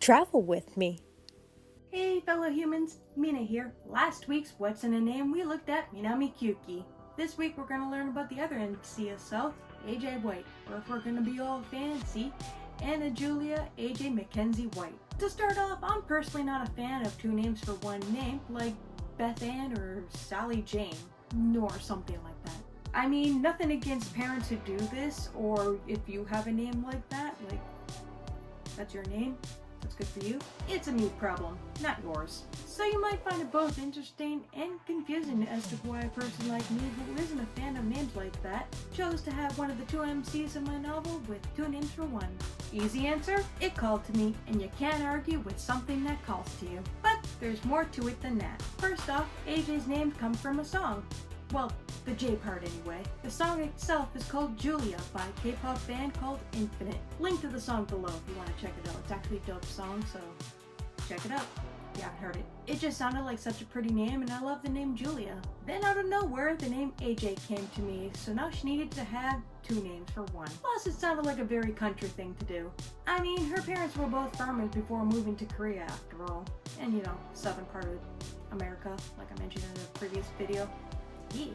travel with me. Hey fellow humans, Mina here. Last week's What's in a Name we looked at Minami Kyuki. This week we're going to learn about the other MC of SOUTH, AJ White, or if we're going to be all fancy, Anna Julia AJ Mackenzie White. To start off, I'm personally not a fan of two names for one name, like Beth Ann or Sally Jane, or something like that. I mean, nothing against parents who do this, or if you have a name like that, like, that's your name, that's good for you. It's a me problem, not yours. So you might find it both interesting and confusing as to why a person like me who isn't a fan of names like that chose to have one of the two MCs in my novel with two names for one. Easy answer? It called to me, and you can't argue with something that calls to you. But there's more to it than that. First off, AJ's name comes from a song. Well, the J part anyway. The song itself is called Julia by a K-pop band called Infinite. Link to the song below if you want to check it out. It's actually a dope song, so check it out. You haven't heard it. It just sounded like such a pretty name, and I love the name Julia. Then out of nowhere, the name AJ came to me, so now she needed to have two names for one. Plus, it sounded like a very country thing to do. I mean, her parents were both farmers before moving to Korea after all. And you know, southern part of America, like I mentioned in a previous video. Yeah.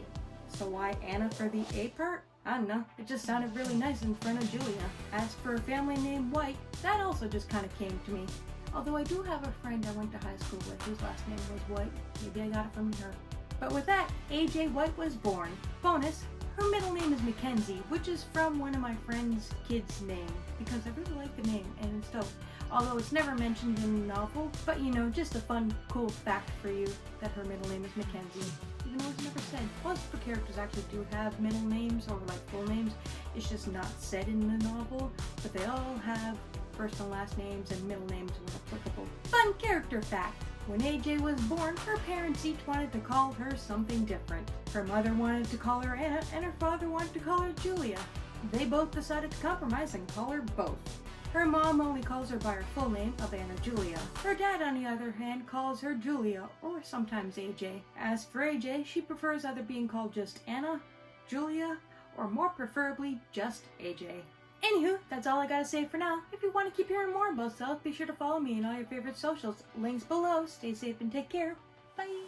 So why Anna for the A part? I don't know, it just sounded really nice in front of Julia. As for a family name White, that also just kind of came to me. Although I do have a friend I went to high school with whose last name was White. Maybe I got it from her. But with that, AJ White was born. Bonus, her middle name is Mackenzie, which is from one of my friend's kid's name, because I really like the name and it's dope. Although it's never mentioned in the novel, but you know, just a fun, cool fact for you that her middle name is Mackenzie. Even though it's never said. Most of the characters actually do have middle names or like full names. It's just not said in the novel, but they all have first and last names and middle names when applicable. Fun character fact. When AJ was born, her parents each wanted to call her something different. Her mother wanted to call her Anna, and her father wanted to call her Julia. They both decided to compromise and call her both. Her mom only calls her by her full name of Anna Julia. Her dad, on the other hand, calls her Julia, or sometimes AJ. As for AJ, she prefers either being called just Anna, Julia, or more preferably just AJ. Anywho, that's all I gotta say for now. If you want to keep hearing more about South, be sure to follow me on all your favorite socials. Links below. Stay safe and take care. Bye!